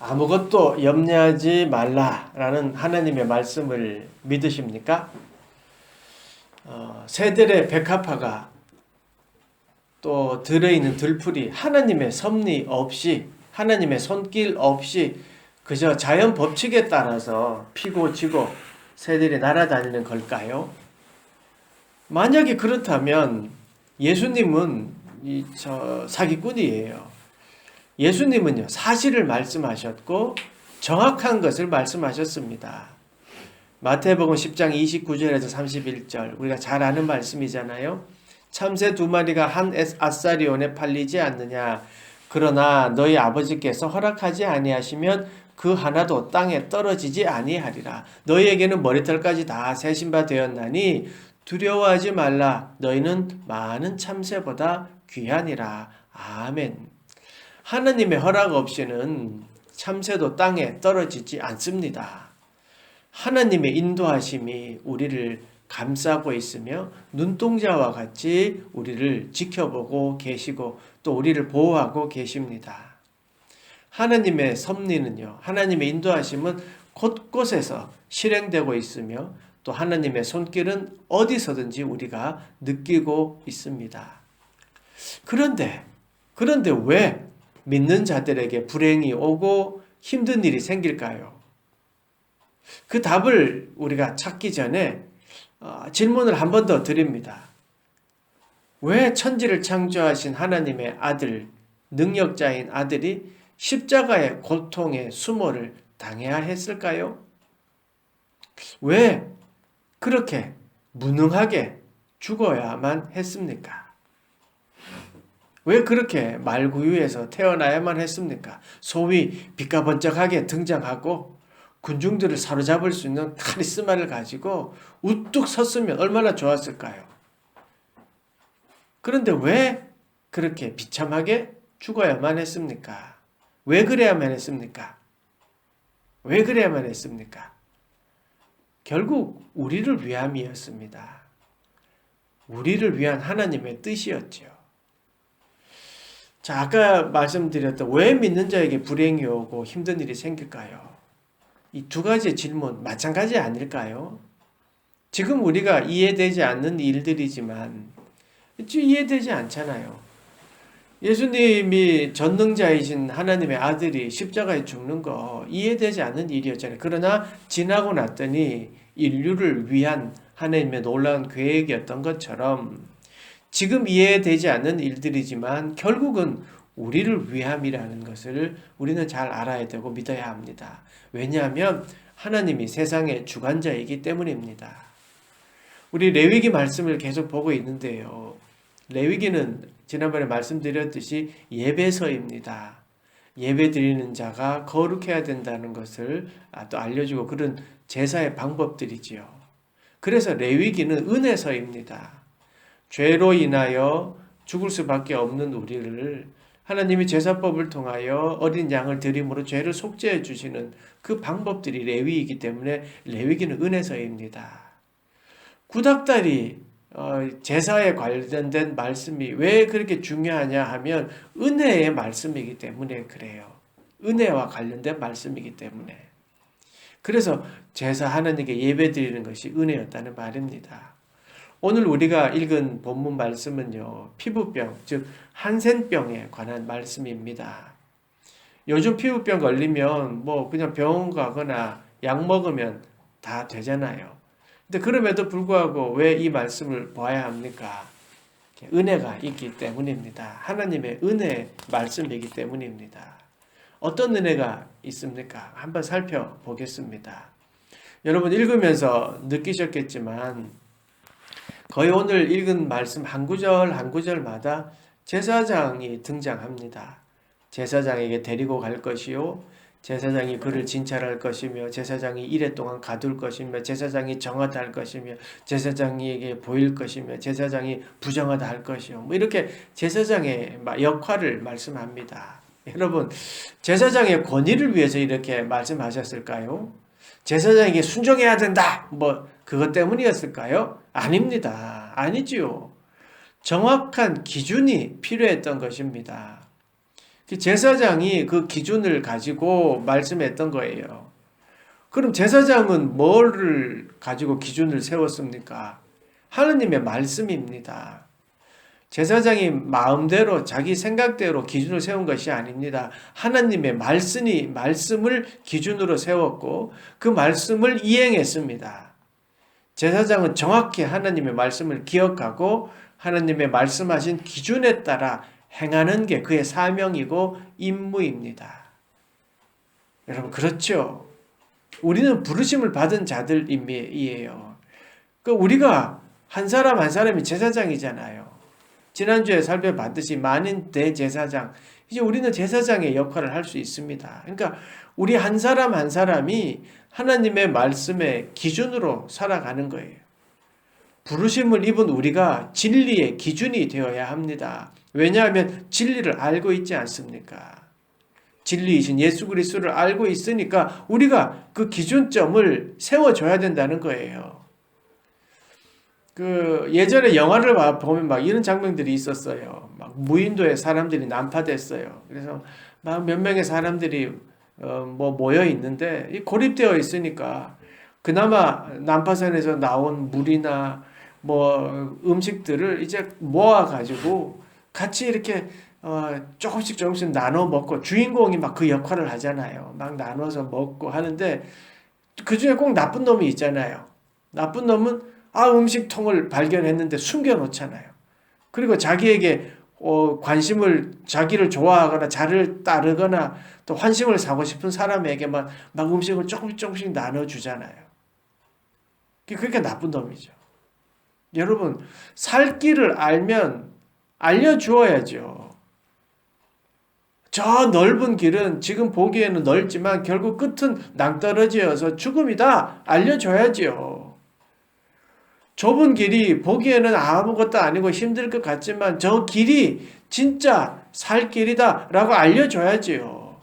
아무것도 염려하지 말라라는 하나님의 말씀을 믿으십니까? 새들의 백합화가 또 들어있는 들풀이 하나님의 섭리 없이, 하나님의 손길 없이 그저 자연 법칙에 따라서 피고 지고 새들이 날아다니는 걸까요? 만약에 그렇다면 예수님은 사기꾼이에요. 예수님은요, 사실을 말씀하셨고 정확한 것을 말씀하셨습니다. 마태복음 10장 29절에서 31절, 우리가 잘 아는 말씀이잖아요. 참새 2마리가 한 아사리온에 팔리지 않느냐. 그러나 너희 아버지께서 허락하지 아니하시면 그 하나도 땅에 떨어지지 아니하리라. 너희에게는 머리털까지 다 세신 바 되었나니 두려워하지 말라. 너희는 많은 참새보다 귀하니라. 아멘. 하나님의 허락 없이는 참새도 땅에 떨어지지 않습니다. 하나님의 인도하심이 우리를 감싸고 있으며 눈동자와 같이 우리를 지켜보고 계시고 또 우리를 보호하고 계십니다. 하나님의 섭리는요, 하나님의 인도하심은 곳곳에서 실행되고 있으며 또 하나님의 손길은 어디서든지 우리가 느끼고 있습니다. 그런데 왜 믿는 자들에게 불행이 오고 힘든 일이 생길까요? 그 답을 우리가 찾기 전에 질문을 한 번 더 드립니다. 왜 천지를 창조하신 하나님의 아들, 능력자인 아들이 십자가의 고통의 수모를 당해야 했을까요? 왜 그렇게 무능하게 죽어야만 했습니까? 왜 그렇게 말구유에서 태어나야만 했습니까? 소위 빛과 번쩍하게 등장하고 군중들을 사로잡을 수 있는 카리스마를 가지고 우뚝 섰으면 얼마나 좋았을까요? 그런데 왜 그렇게 비참하게 죽어야만 했습니까? 왜 그래야만 했습니까? 왜 그래야만 했습니까? 결국 우리를 위함이었습니다. 우리를 위한 하나님의 뜻이었죠. 자, 아까 말씀드렸던 왜 믿는 자에게 불행이 오고 힘든 일이 생길까요? 이 두 가지의 질문 마찬가지 아닐까요? 지금 우리가 이해되지 않는 일들이지만 이해되지 않잖아요. 예수님이 전능자이신 하나님의 아들이 십자가에 죽는 거 이해되지 않는 일이었잖아요. 그러나 지나고 났더니 인류를 위한 하나님의 놀라운 계획이었던 것처럼 지금 이해되지 않는 일들이지만 결국은 우리를 위함이라는 것을 우리는 잘 알아야 되고 믿어야 합니다. 왜냐하면 하나님이 세상의 주관자이기 때문입니다. 우리 레위기 말씀을 계속 보고 있는데요. 레위기는 지난번에 말씀드렸듯이 예배서입니다. 예배 드리는 자가 거룩해야 된다는 것을 또 알려주고 그런 제사의 방법들이지요. 그래서 레위기는 은혜서입니다. 죄로 인하여 죽을 수밖에 없는 우리를 하나님이 제사법을 통하여 어린 양을 드림으로 죄를 속죄해 주시는 그 방법들이 레위이기 때문에 레위기는 은혜서입니다. 구닥다리 제사에 관련된 말씀이 왜 그렇게 중요하냐 하면 은혜의 말씀이기 때문에 그래요. 은혜와 관련된 말씀이기 때문에. 그래서 제사 하나님께 예배드리는 것이 은혜였다는 말입니다. 오늘 우리가 읽은 본문 말씀은요, 피부병, 즉 한센병에 관한 말씀입니다. 요즘 피부병 걸리면 그냥 병원 가거나 약 먹으면 다 되잖아요. 근데 그럼에도 불구하고 왜 이 말씀을 봐야 합니까? 은혜가 있기 때문입니다. 하나님의 은혜 말씀이기 때문입니다. 어떤 은혜가 있습니까? 한번 살펴보겠습니다. 여러분 읽으면서 느끼셨겠지만 거의 오늘 읽은 말씀 한 구절 한 구절마다 제사장이 등장합니다. 제사장에게 데리고 갈 것이요, 제사장이 그를 진찰할 것이며, 제사장이 이레 동안 가둘 것이며, 제사장이 정하다 할 것이며, 제사장에게 보일 것이며, 제사장이 부정하다 할 것이요. 이렇게 제사장의 역할을 말씀합니다. 여러분, 제사장의 권위를 위해서 이렇게 말씀하셨을까요? 제사장에게 순종해야 된다. 그것 때문이었을까요? 아닙니다. 아니지요. 정확한 기준이 필요했던 것입니다. 제사장이 그 기준을 가지고 말씀했던 거예요. 그럼 제사장은 뭐를 가지고 기준을 세웠습니까? 하느님의 말씀입니다. 제사장이 마음대로 자기 생각대로 기준을 세운 것이 아닙니다. 하나님의 말씀을 기준으로 세웠고 그 말씀을 이행했습니다. 제사장은 정확히 하나님의 말씀을 기억하고 하나님의 말씀하신 기준에 따라 행하는 게 그의 사명이고 임무입니다. 여러분 그렇죠? 우리는 부르심을 받은 자들이에요. 우리가 한 사람 한 사람이 제사장이잖아요. 지난주에 살펴봤듯이 만인 대제사장, 이제 우리는 제사장의 역할을 할 수 있습니다. 그러니까 우리 한 사람 한 사람이 하나님의 말씀의 기준으로 살아가는 거예요. 부르심을 입은 우리가 진리의 기준이 되어야 합니다. 왜냐하면 진리를 알고 있지 않습니까? 진리이신 예수 그리스도를 알고 있으니까 우리가 그 기준점을 세워줘야 된다는 거예요. 예전에 영화를 보면 막 이런 장면들이 있었어요. 막 무인도에 사람들이 난파됐어요. 그래서 막 몇 명의 사람들이 모여 있는데 고립되어 있으니까 그나마 난파선에서 나온 물이나 음식들을 이제 모아가지고 같이 이렇게 조금씩 나눠 먹고 주인공이 막 그 역할을 하잖아요. 막 나눠서 먹고 하는데 그 중에 꼭 나쁜 놈이 있잖아요. 나쁜 놈은 음식통을 발견했는데 숨겨놓잖아요. 그리고 자기에게 관심을, 자기를 좋아하거나 자를 따르거나 또 환심을 사고 싶은 사람에게만 막 음식을 조금씩 나눠주잖아요. 그게 나쁜 놈이죠. 여러분, 살 길을 알면 알려주어야죠. 저 넓은 길은 지금 보기에는 넓지만 결국 끝은 낭떠러지여서 죽음이다. 알려줘야지요. 좁은 길이 보기에는 아무것도 아니고 힘들 것 같지만 저 길이 진짜 살 길이다 라고 알려줘야지요.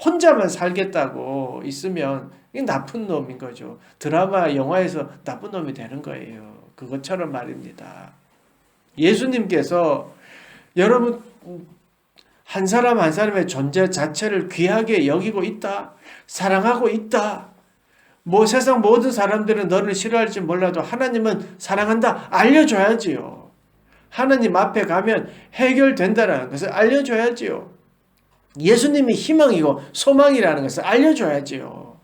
혼자만 살겠다고 있으면 이게 나쁜 놈인 거죠. 드라마, 영화에서 나쁜 놈이 되는 거예요. 그것처럼 말입니다. 예수님께서 여러분 한 사람 한 사람의 존재 자체를 귀하게 여기고 있다. 사랑하고 있다. 세상 모든 사람들은 너를 싫어할지 몰라도 하나님은 사랑한다. 알려줘야지요. 하나님 앞에 가면 해결된다는 것을 알려줘야지요. 예수님이 희망이고 소망이라는 것을 알려줘야지요.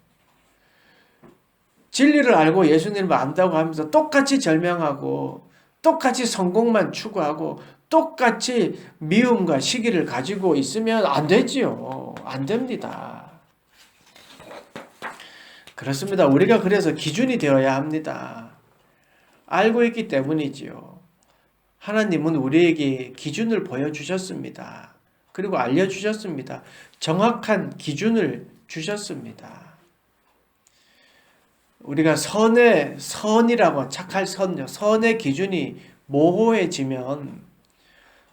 진리를 알고 예수님을 안다고 하면서 똑같이 절명하고 똑같이 성공만 추구하고 똑같이 미움과 시기를 가지고 있으면 안 되지요. 안 됩니다. 그렇습니다. 우리가 그래서 기준이 되어야 합니다. 알고 있기 때문이지요. 하나님은 우리에게 기준을 보여주셨습니다. 그리고 알려주셨습니다. 정확한 기준을 주셨습니다. 우리가 선이라고 착할 선의 기준이 모호해지면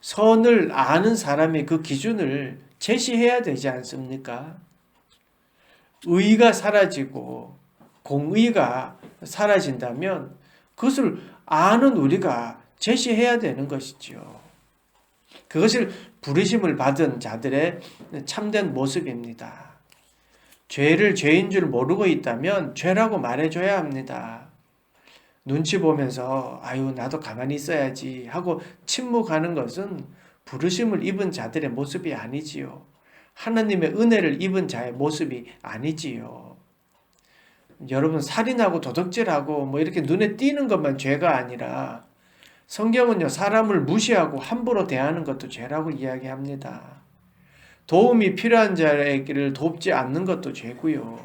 선을 아는 사람이 그 기준을 제시해야 되지 않습니까? 의가 사라지고 공의가 사라진다면 그것을 아는 우리가 제시해야 되는 것이지요. 그것을 부르심을 받은 자들의 참된 모습입니다. 죄를 죄인 줄 모르고 있다면 죄라고 말해줘야 합니다. 눈치 보면서 나도 가만히 있어야지 하고 침묵하는 것은 부르심을 입은 자들의 모습이 아니지요. 하나님의 은혜를 입은 자의 모습이 아니지요. 여러분 살인하고 도둑질하고 이렇게 눈에 띄는 것만 죄가 아니라 성경은요 사람을 무시하고 함부로 대하는 것도 죄라고 이야기합니다. 도움이 필요한 자에게를 돕지 않는 것도 죄고요.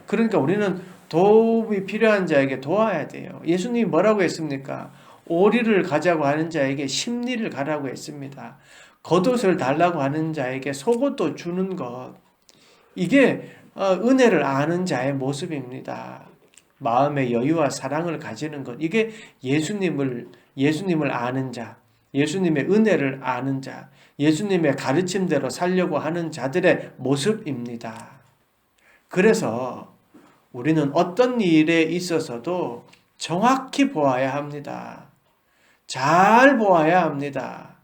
그러니까 우리는 도움이 필요한 자에게 도와야 돼요. 예수님이 뭐라고 했습니까? 오리를 가자고 하는 자에게 십리를 가라고 했습니다. 겉옷을 달라고 하는 자에게 속옷도 주는 것. 이게 은혜를 아는 자의 모습입니다. 마음의 여유와 사랑을 가지는 것. 이게 예수님을 아는 자, 예수님의 은혜를 아는 자, 예수님의 가르침대로 살려고 하는 자들의 모습입니다. 그래서 우리는 어떤 일에 있어서도 정확히 보아야 합니다. 잘 보아야 합니다.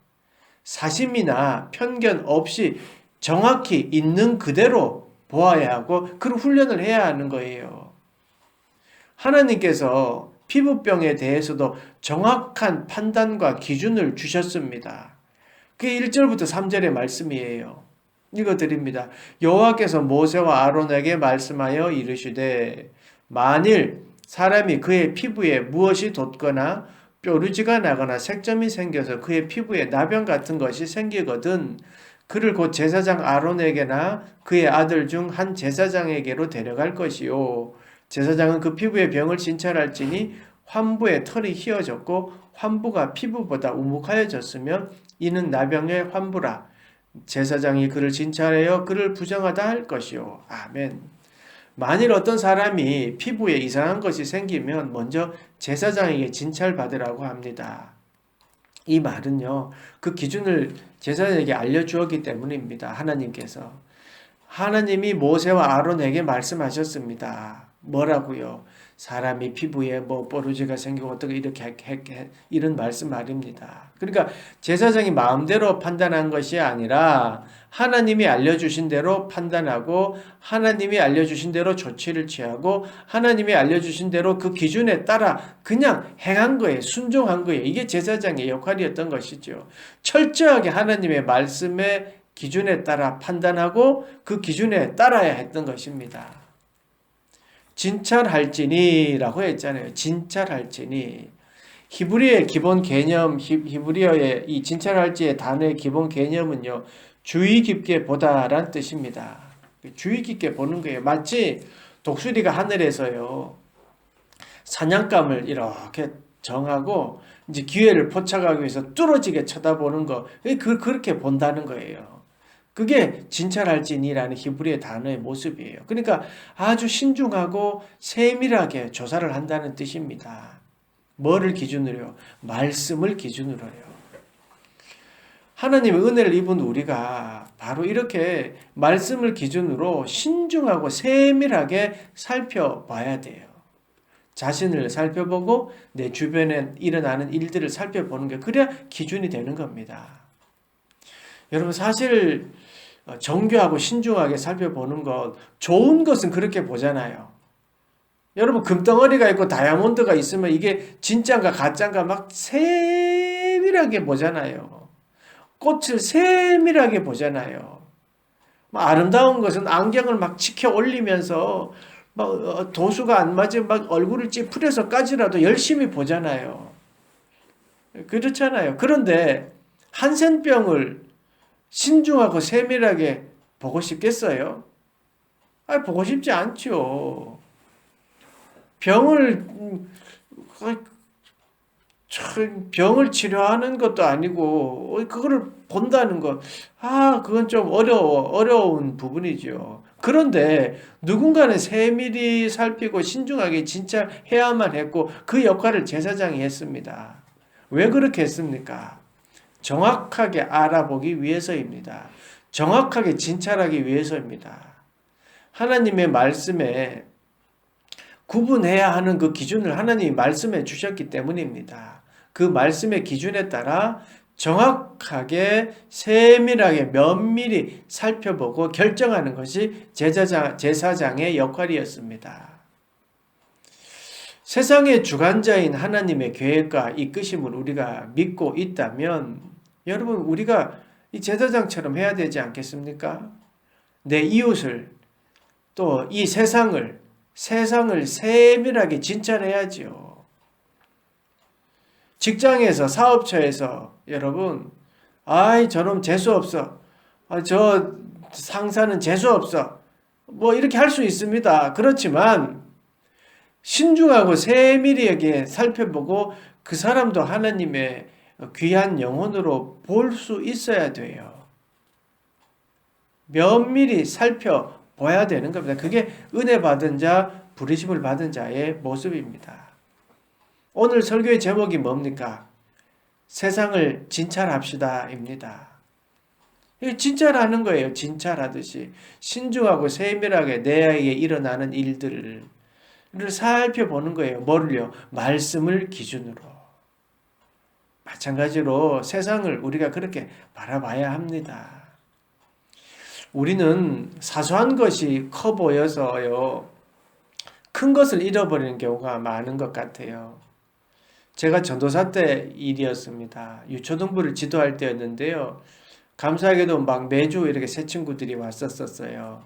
사심이나 편견 없이 정확히 있는 그대로 보아야 하고 그런 훈련을 해야 하는 거예요. 하나님께서 피부병에 대해서도 정확한 판단과 기준을 주셨습니다. 그게 1절부터 3절의 말씀이에요. 읽어드립니다. 여호와께서 모세와 아론에게 말씀하여 이르시되 만일 사람이 그의 피부에 무엇이 돋거나 뾰루지가 나거나 색점이 생겨서 그의 피부에 나병 같은 것이 생기거든 그를 곧 제사장 아론에게나 그의 아들 중 한 제사장에게로 데려갈 것이요 제사장은 그 피부의 병을 진찰할지니 환부의 털이 휘어졌고 환부가 피부보다 우묵하여졌으면 이는 나병의 환부라 제사장이 그를 진찰하여 그를 부정하다 할 것이요 아멘. 만일 어떤 사람이 피부에 이상한 것이 생기면 먼저 제사장에게 진찰받으라고 합니다. 이 말은요, 그 기준을 제사장에게 알려주었기 때문입니다. 하나님이 모세와 아론에게 말씀하셨습니다. 뭐라고요? 사람이 피부에 뭐 뽀루지가 생기고 어떻게 이렇게 이런 말씀 말입니다. 그러니까 제사장이 마음대로 판단한 것이 아니라 하나님이 알려주신 대로 판단하고 하나님이 알려주신 대로 조치를 취하고 하나님이 알려주신 대로 그 기준에 따라 그냥 행한 거예요. 순종한 거예요. 이게 제사장의 역할이었던 것이죠. 철저하게 하나님의 말씀의 기준에 따라 판단하고 그 기준에 따라야 했던 것입니다. 진찰할지니라고 했잖아요. 진찰할지니. 히브리어의 기본 개념, 히브리어의 이 진찰할지의 단어의 기본 개념은요. 주의 깊게 보다란 뜻입니다. 주의 깊게 보는 거예요. 마치 독수리가 하늘에서요. 사냥감을 이렇게 정하고 이제 기회를 포착하기 위해서 뚫어지게 쳐다보는 거. 그렇게 본다는 거예요. 그게 진찰할지니라는 히브리의 단어의 모습이에요. 그러니까 아주 신중하고 세밀하게 조사를 한다는 뜻입니다. 뭐를 기준으로요? 말씀을 기준으로요. 하나님의 은혜를 입은 우리가 바로 이렇게 말씀을 기준으로 신중하고 세밀하게 살펴봐야 돼요. 자신을 살펴보고 내 주변에 일어나는 일들을 살펴보는 게 그래야 기준이 되는 겁니다. 여러분 사실 정교하고 신중하게 살펴보는 것 좋은 것은 그렇게 보잖아요. 여러분 금덩어리가 있고 다이아몬드가 있으면 이게 진짜인가 가짜인가 막 세밀하게 보잖아요. 꽃을 세밀하게 보잖아요. 아름다운 것은 안경을 막 치켜 올리면서 막 도수가 안 맞으면 막 얼굴을 찌푸려서까지라도 열심히 보잖아요. 그렇잖아요. 그런데 한센병을 신중하고 세밀하게 보고 싶겠어요? 보고 싶지 않죠. 병을 치료하는 것도 아니고, 그거를 본다는 것, 그건 좀 어려운 부분이죠. 그런데 누군가는 세밀히 살피고 신중하게 진짜 해야만 했고, 그 역할을 제사장이 했습니다. 왜 그렇게 했습니까? 정확하게 알아보기 위해서입니다. 정확하게 진찰하기 위해서입니다. 하나님의 말씀에 구분해야 하는 그 기준을 하나님이 말씀해 주셨기 때문입니다. 그 말씀의 기준에 따라 정확하게 세밀하게 면밀히 살펴보고 결정하는 것이 제사장의 역할이었습니다. 세상의 주관자인 하나님의 계획과 이끄심을 우리가 믿고 있다면 여러분 우리가 이 제사장처럼 해야 되지 않겠습니까? 내 이웃을 또 이 세상을 세밀하게 진찰해야지요. 직장에서 사업처에서 여러분 저놈 재수없어. 저 상사는 재수없어. 뭐 이렇게 할 수 있습니다. 그렇지만 신중하고 세밀하게 살펴보고 그 사람도 하나님의 귀한 영혼으로 볼 수 있어야 돼요. 면밀히 살펴봐야 되는 겁니다. 그게 은혜 받은 자, 부르심을 받은 자의 모습입니다. 오늘 설교의 제목이 뭡니까? 세상을 진찰합시다입니다. 진찰하는 거예요. 진찰하듯이 신중하고 세밀하게 내에 일어나는 일들을 살펴보는 거예요. 뭐를요? 말씀을 기준으로. 마찬가지로 세상을 우리가 그렇게 바라봐야 합니다. 우리는 사소한 것이 커 보여서요, 큰 것을 잃어버리는 경우가 많은 것 같아요. 제가 전도사 때 일이었습니다. 유초등부를 지도할 때였는데요. 감사하게도 막 매주 이렇게 새 친구들이 왔었어요.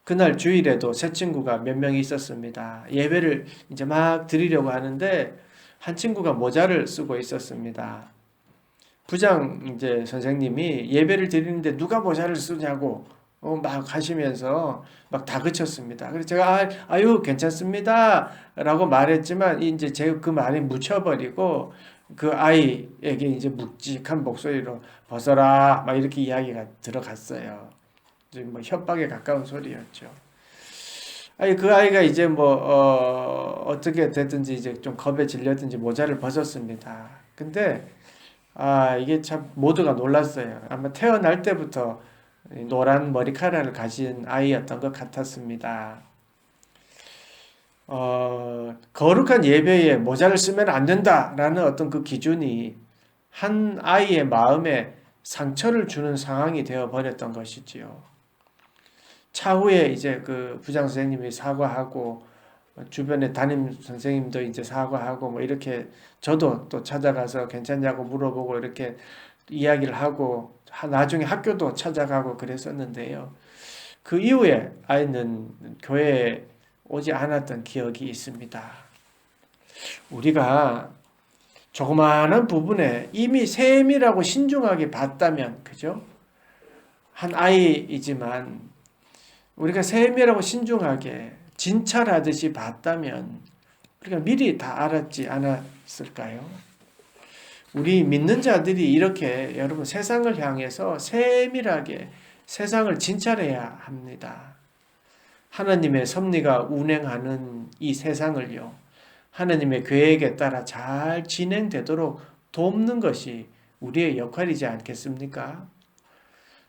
그날 주일에도 새 친구가 몇 명 있었습니다. 예배를 이제 막 드리려고 하는데 한 친구가 모자를 쓰고 있었습니다. 부장 이제 선생님이 예배를 드리는데 누가 모자를 쓰냐고 막 하시면서 막 다그쳤습니다. 그래서 제가 아유 괜찮습니다 라고 말했지만 이제 제가 그 말에 묻혀버리고 그 아이에게 이제 묵직한 목소리로 벗어라 막 이렇게 이야기가 들어갔어요. 뭐 협박에 가까운 소리였죠. 아니 그 아이가 이제 뭐 어떻게 됐든지 이제 좀 겁에 질렸든지 모자를 벗었습니다. 근데 이게 참 모두가 놀랐어요. 아마 태어날 때부터 노란 머리카락을 가진 아이였던 것 같았습니다. 거룩한 예배에 모자를 쓰면 안 된다라는 어떤 그 기준이 한 아이의 마음에 상처를 주는 상황이 되어 버렸던 것이지요. 차후에 이제 그 부장 선생님이 사과하고 주변에 담임 선생님도 이제 사과하고 뭐 이렇게 저도 또 찾아가서 괜찮냐고 물어보고 이렇게 이야기를 하고 나중에 학교도 찾아가고 그랬었는데요. 그 이후에 아이는 교회에 오지 않았던 기억이 있습니다. 우리가 조그마한 부분에 이미 세밀하고 신중하게 봤다면, 그죠? 한 아이이지만 우리가 세밀하고 신중하게 진찰하듯이 봤다면 우리가 미리 다 알았지 않았을까요? 우리 믿는 자들이 이렇게 여러분 세상을 향해서 세밀하게 세상을 진찰해야 합니다. 하나님의 섭리가 운행하는 이 세상을요, 하나님의 계획에 따라 잘 진행되도록 돕는 것이 우리의 역할이지 않겠습니까?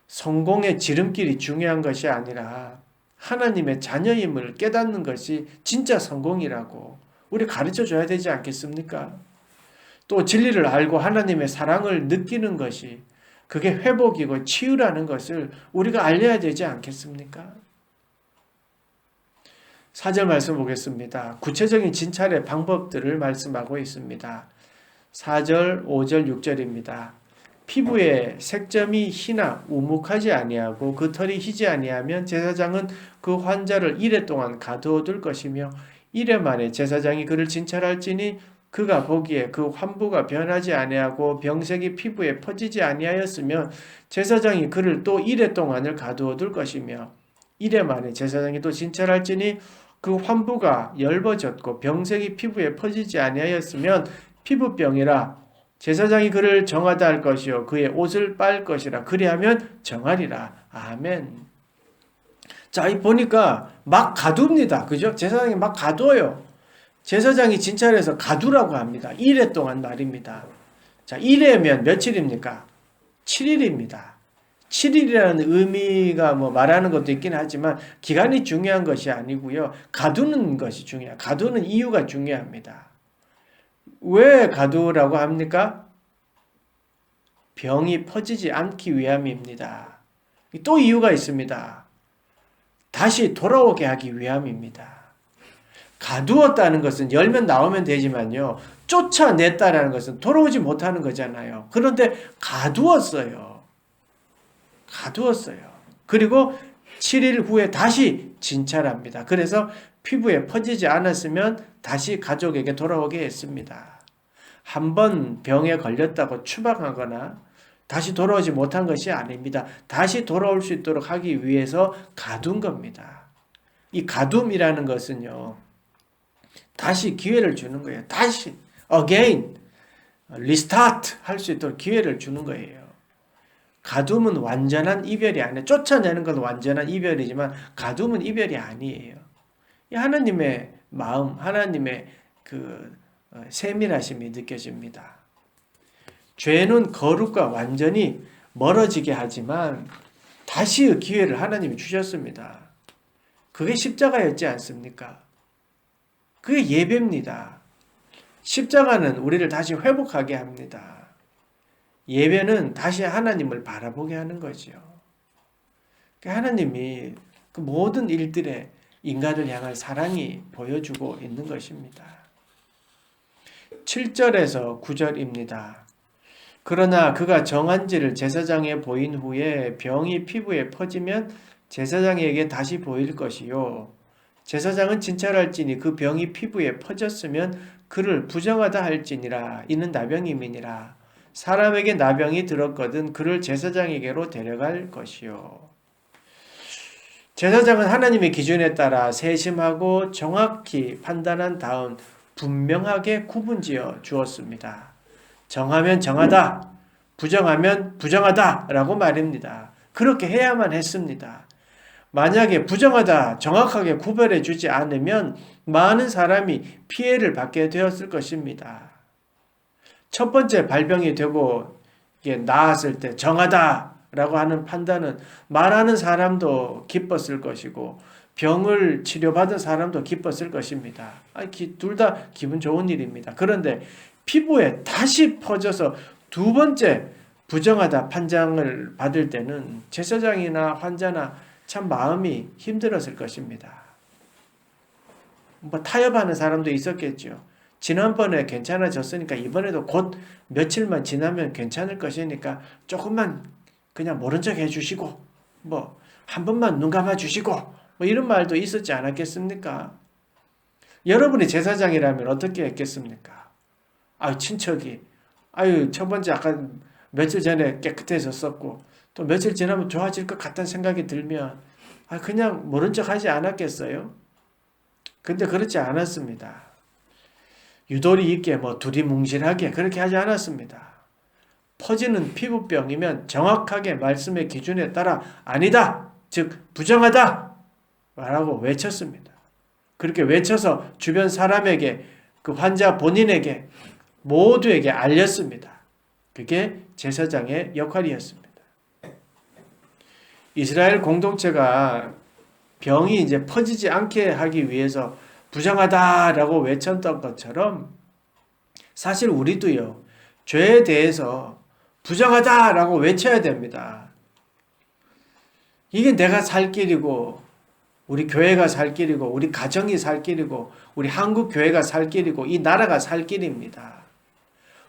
성공의 지름길이 중요한 것이 아니라 하나님의 자녀임을 깨닫는 것이 진짜 성공이라고 우리 가르쳐 줘야 되지 않겠습니까? 또 진리를 알고 하나님의 사랑을 느끼는 것이 그게 회복이고 치유라는 것을 우리가 알려야 되지 않겠습니까? 4절 말씀 보겠습니다. 구체적인 진찰의 방법들을 말씀하고 있습니다. 4절, 5절, 6절입니다. 피부에 색점이 희나 우묵하지 아니하고 그 털이 희지 아니하면 제사장은 그 환자를 이레 동안 가두어둘 것이며 이레 만에 제사장이 그를 진찰할지니 그가 보기에 그 환부가 변하지 아니하고 병색이 피부에 퍼지지 아니하였으면 제사장이 그를 또 이레 동안을 가두어둘 것이며 이레 만에 제사장이 또 진찰할지니 그 환부가 엷어졌고 병색이 피부에 퍼지지 아니하였으면 피부병이라 제사장이 그를 정하다 할 것이요 그의 옷을 빨 것이라 그리하면 정하리라. 아멘. 자, 이 보니까 막 가둡니다. 그죠? 제사장이 막 가둬요. 제사장이 진찰해서 가두라고 합니다. 1회 동안 말입니다. 자, 1회면 며칠입니까? 7일입니다. 7일이라는 의미가 뭐 말하는 것도 있긴 하지만 기간이 중요한 것이 아니고요. 가두는 것이 중요해요. 가두는 이유가 중요합니다. 왜 가두라고 합니까? 병이 퍼지지 않기 위함입니다. 또 이유가 있습니다. 다시 돌아오게 하기 위함입니다. 가두었다는 것은 열면 나오면 되지만요, 쫓아냈다라는 것은 돌아오지 못하는 거잖아요. 그런데 가두었어요. 그리고 7일 후에 다시 진찰합니다. 그래서 피부에 퍼지지 않았으면 다시 가족에게 돌아오게 했습니다. 한번 병에 걸렸다고 추방하거나 다시 돌아오지 못한 것이 아닙니다. 다시 돌아올 수 있도록 하기 위해서 가둔 겁니다. 이 가둠이라는 것은요, 다시 기회를 주는 거예요. 다시 again, restart 할 수 있도록 기회를 주는 거예요. 가둠은 완전한 이별이 아니에요. 쫓아내는 건 완전한 이별이지만 가둠은 이별이 아니에요. 이 하나님의 마음, 하나님의 그 세밀하심이 느껴집니다. 죄는 거룩과 완전히 멀어지게 하지만 다시의 기회를 하나님이 주셨습니다. 그게 십자가였지 않습니까? 그게 예배입니다. 십자가는 우리를 다시 회복하게 합니다. 예배는 다시 하나님을 바라보게 하는 거죠. 하나님이 그 모든 일들에 인간을 향한 사랑이 보여주고 있는 것입니다. 7절에서 9절입니다. 그러나 그가 정한지를 제사장에 보인 후에 병이 피부에 퍼지면 제사장에게 다시 보일 것이요. 제사장은 진찰할지니 그 병이 피부에 퍼졌으면 그를 부정하다 할지니라. 이는 나병임이니라. 사람에게 나병이 들었거든 그를 제사장에게로 데려갈 것이요. 제사장은 하나님의 기준에 따라 세심하고 정확히 판단한 다음 분명하게 구분지어 주었습니다. 정하면 정하다, 부정하면 부정하다 라고 말입니다. 그렇게 해야만 했습니다. 만약에 부정하다 정확하게 구별해 주지 않으면 많은 사람이 피해를 받게 되었을 것입니다. 첫 번째 발병이 되고 나았을 때 정하다라고 하는 판단은 말하는 사람도 기뻤을 것이고 병을 치료받은 사람도 기뻤을 것입니다. 둘 다 기분 좋은 일입니다. 그런데 피부에 다시 퍼져서 두 번째 부정하다 판정을 받을 때는 제사장이나 환자나 참 마음이 힘들었을 것입니다. 타협하는 사람도 있었겠죠. 지난번에 괜찮아졌으니까 이번에도 곧 며칠만 지나면 괜찮을 것이니까 조금만 그냥 모른 척 해주시고 한 번만 눈 감아주시고 이런 말도 있었지 않았겠습니까? 여러분이 제사장이라면 어떻게 했겠습니까? 친척이 첫 번째 아까 며칠 전에 깨끗해졌었고 또 며칠 지나면 좋아질 것 같다는 생각이 들면 그냥 모른 척 하지 않았겠어요? 근데 그렇지 않았습니다. 유도리 있게 두리뭉실하게 그렇게 하지 않았습니다. 퍼지는 피부병이면 정확하게 말씀의 기준에 따라 아니다, 즉 부정하다 라고 외쳤습니다. 그렇게 외쳐서 주변 사람에게 그 환자 본인에게 모두에게 알렸습니다. 그게 제사장의 역할이었습니다. 이스라엘 공동체가 병이 이제 퍼지지 않게 하기 위해서 부정하다라고 외쳤던 것처럼 사실 우리도요, 죄에 대해서 부정하다라고 외쳐야 됩니다. 이게 내가 살 길이고 우리 교회가 살 길이고 우리 가정이 살 길이고 우리 한국 교회가 살 길이고 이 나라가 살 길입니다.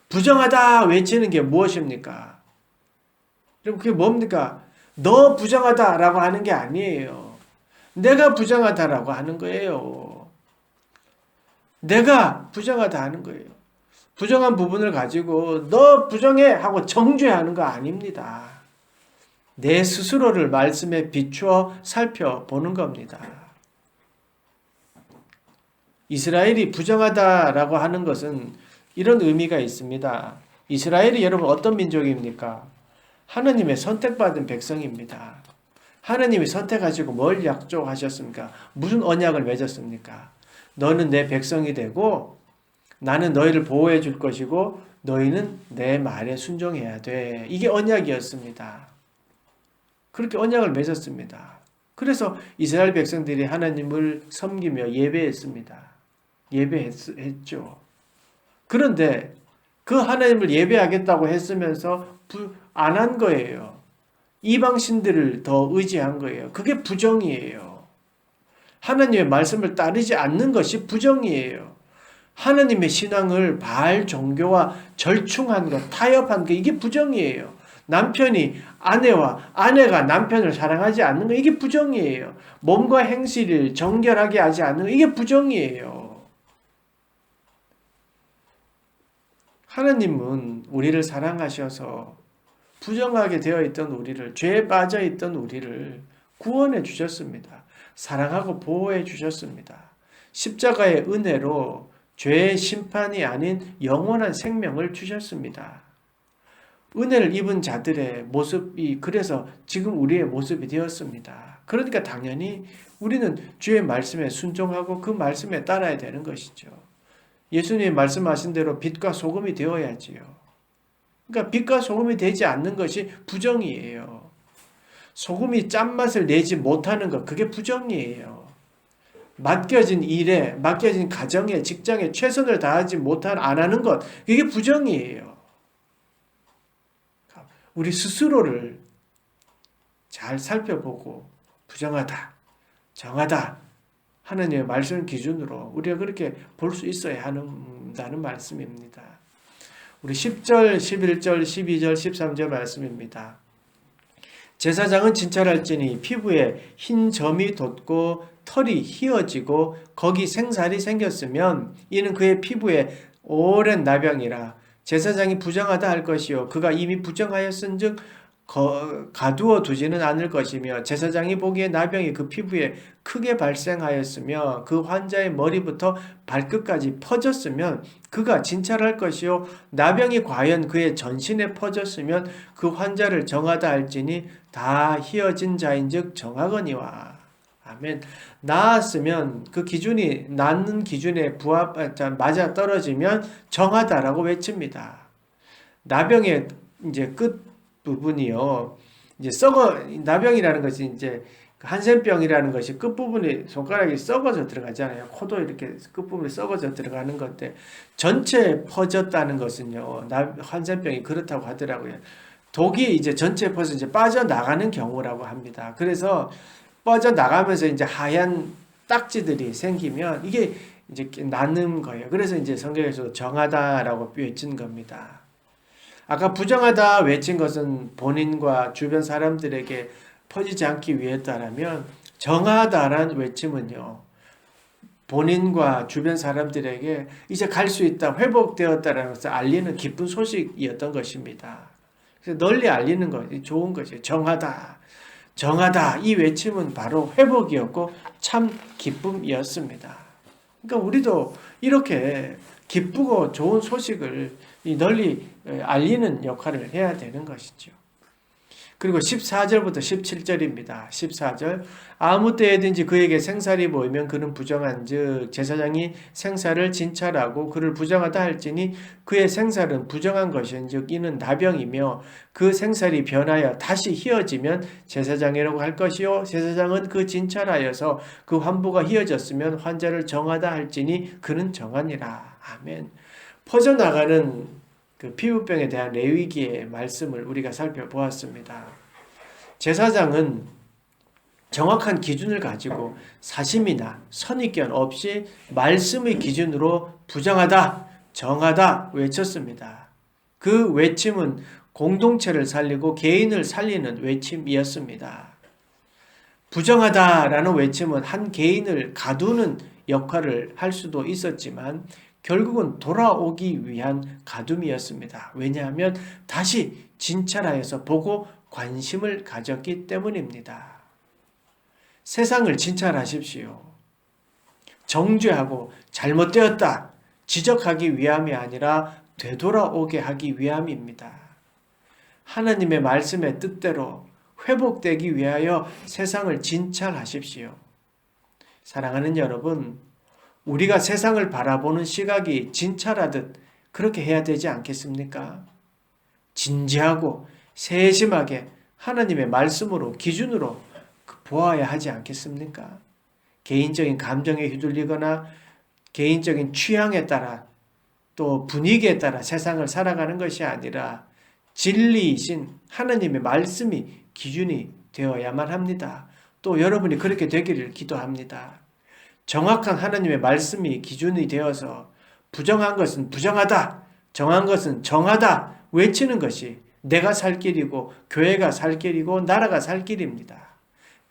부정하다 외치는 게 무엇입니까? 그럼 그게 뭡니까? 너 부정하다라고 하는 게 아니에요. 내가 부정하다라고 하는 거예요. 내가 부정하다 하는 거예요. 부정한 부분을 가지고 너 부정해 하고 정죄하는 거 아닙니다. 내 스스로를 말씀에 비추어 살펴보는 겁니다. 이스라엘이 부정하다라고 하는 것은 이런 의미가 있습니다. 이스라엘이 여러분 어떤 민족입니까? 하나님의 선택받은 백성입니다. 하나님이 선택하시고 뭘 약속하셨습니까? 무슨 언약을 맺었습니까? 너는 내 백성이 되고 나는 너희를 보호해 줄 것이고 너희는 내 말에 순종해야 돼. 이게 언약이었습니다. 그렇게 언약을 맺었습니다. 그래서 이스라엘 백성들이 하나님을 섬기며 예배했습니다. 예배했죠. 그런데 그 하나님을 예배하겠다고 했으면서 안 한 거예요. 이방신들을 더 의지한 거예요. 그게 부정이에요. 하나님의 말씀을 따르지 않는 것이 부정이에요. 하나님의 신앙을 바알 종교와 절충한 것, 타협한 것, 이게 부정이에요. 남편이 아내가 남편을 사랑하지 않는 거, 이게 부정이에요. 몸과 행실을 정결하게 하지 않는 거, 이게 부정이에요. 하나님은 우리를 사랑하셔서 부정하게 되어 있던 우리를, 죄에 빠져 있던 우리를 구원해 주셨습니다. 사랑하고 보호해 주셨습니다. 십자가의 은혜로 죄의 심판이 아닌 영원한 생명을 주셨습니다. 은혜를 입은 자들의 모습이 그래서 지금 우리의 모습이 되었습니다. 그러니까 당연히 우리는 주의 말씀에 순종하고 그 말씀에 따라야 되는 것이죠. 예수님이 말씀하신 대로 빛과 소금이 되어야지요. 그러니까 빛과 소금이 되지 않는 것이 부정이에요. 소금이 짠맛을 내지 못하는 것, 그게 부정이에요. 맡겨진 일에, 맡겨진 가정에, 직장에 최선을 다하지 안 하는 것, 이게 부정이에요. 우리 스스로를 잘 살펴보고 부정하다, 정하다 하나님의 말씀 기준으로 우리가 그렇게 볼 수 있어야 한다는 말씀입니다. 우리 10절, 11절, 12절, 13절 말씀입니다. 제사장은 진찰할지니 피부에 흰 점이 돋고 털이 휘어지고 거기 생살이 생겼으면 이는 그의 피부에 오랜 나병이라 제사장이 부정하다 할 것이요 그가 이미 부정하였은즉 가두어 두지는 않을 것이며 제사장이 보기에 나병이 그 피부에 크게 발생하였으며 그 환자의 머리부터 발끝까지 퍼졌으면 그가 진찰할 것이요 나병이 과연 그의 전신에 퍼졌으면 그 환자를 정하다 할지니 다 휘어진 자인즉 정하거니와. 아멘. 나았으면 그 기준이 낫는 기준에 맞아 떨어지면 정하다라고 외칩니다. 나병의 이제 끝 부분이요. 이제 나병이라는 것이 이제 한센병이라는 것이 끝부분이 손가락이 썩어져 들어가잖아요. 코도 이렇게 끝부분이 썩어져 들어가는 건데 전체에 퍼졌다는 것은요. 한센병이 그렇다고 하더라고요. 독이 이제 전체에 퍼서 이제 빠져나가는 경우라고 합니다. 그래서 빠져나가면서 이제 하얀 딱지들이 생기면 이게 이제 낫는 거예요. 그래서 이제 성경에서 정하다라고 외친 겁니다. 아까 부정하다 외친 것은 본인과 주변 사람들에게 퍼지지 않기 위해서라면 정하다라는 외침은요. 본인과 주변 사람들에게 이제 갈 수 있다, 회복되었다라는 것을 알리는 기쁜 소식이었던 것입니다. 그래서 널리 알리는 것이 좋은 것이에요. 정하다. 이 외침은 바로 회복이었고 참 기쁨이었습니다. 그러니까 우리도 이렇게 기쁘고 좋은 소식을 널리 알리는 역할을 해야 되는 것이죠. 그리고 14절부터 17절입니다. 14절 아무 때에든지 그에게 생살이 보이면 그는 부정한즉 제사장이 생살을 진찰하고 그를 부정하다 할지니 그의 생살은 부정한 것인즉 이는 나병이며 그 생살이 변하여 다시 휘어지면 제사장이라고 할 것이요 제사장은 그 진찰하여서 그 환부가 휘어졌으면 환자를 정하다 할지니 그는 정하니라. 아멘. 퍼져나가는 그 피부병에 대한 레위기의 말씀을 우리가 살펴보았습니다. 제사장은 정확한 기준을 가지고 사심이나 선입견 없이 말씀의 기준으로 부정하다, 정하다 외쳤습니다. 그 외침은 공동체를 살리고 개인을 살리는 외침이었습니다. 부정하다라는 외침은 한 개인을 가두는 역할을 할 수도 있었지만 결국은 돌아오기 위한 가둠이었습니다. 왜냐하면 다시 진찰하여서 보고 관심을 가졌기 때문입니다. 세상을 진찰하십시오. 정죄하고 잘못되었다 지적하기 위함이 아니라 되돌아오게 하기 위함입니다. 하나님의 말씀의 뜻대로 회복되기 위하여 세상을 진찰하십시오. 사랑하는 여러분, 우리가 세상을 바라보는 시각이 진찰하듯 그렇게 해야 되지 않겠습니까? 진지하고 세심하게 하나님의 말씀으로 기준으로 보아야 하지 않겠습니까? 개인적인 감정에 휘둘리거나 개인적인 취향에 따라 또 분위기에 따라 세상을 살아가는 것이 아니라 진리이신 하나님의 말씀이 기준이 되어야만 합니다. 또 여러분이 그렇게 되기를 기도합니다. 정확한 하나님의 말씀이 기준이 되어서 부정한 것은 부정하다, 정한 것은 정하다 외치는 것이 내가 살 길이고 교회가 살 길이고 나라가 살 길입니다.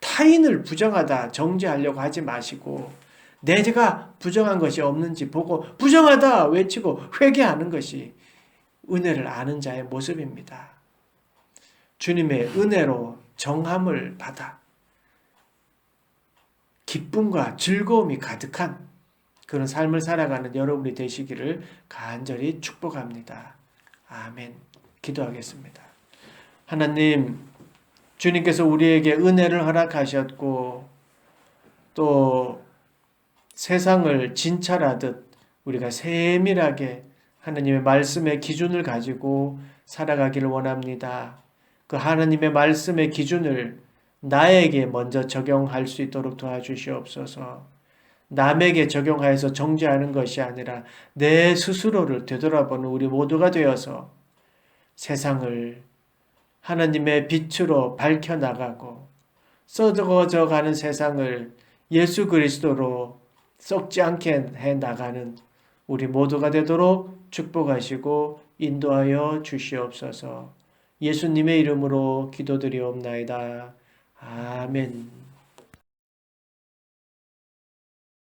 타인을 부정하다, 정죄하려고 하지 마시고 내가 부정한 것이 없는지 보고 부정하다 외치고 회개하는 것이 은혜를 아는 자의 모습입니다. 주님의 은혜로 정함을 받아 기쁨과 즐거움이 가득한 그런 삶을 살아가는 여러분이 되시기를 간절히 축복합니다. 아멘. 기도하겠습니다. 하나님, 주님께서 우리에게 은혜를 허락하셨고 또 세상을 진찰하듯 우리가 세밀하게 하나님의 말씀의 기준을 가지고 살아가기를 원합니다. 그 하나님의 말씀의 기준을 나에게 먼저 적용할 수 있도록 도와주시옵소서. 남에게 적용하여서 정죄하는 것이 아니라 내 스스로를 되돌아보는 우리 모두가 되어서 세상을 하나님의 빛으로 밝혀나가고 썩어져 가는 세상을 예수 그리스도로 썩지 않게 해나가는 우리 모두가 되도록 축복하시고 인도하여 주시옵소서. 예수님의 이름으로 기도드리옵나이다. 아멘.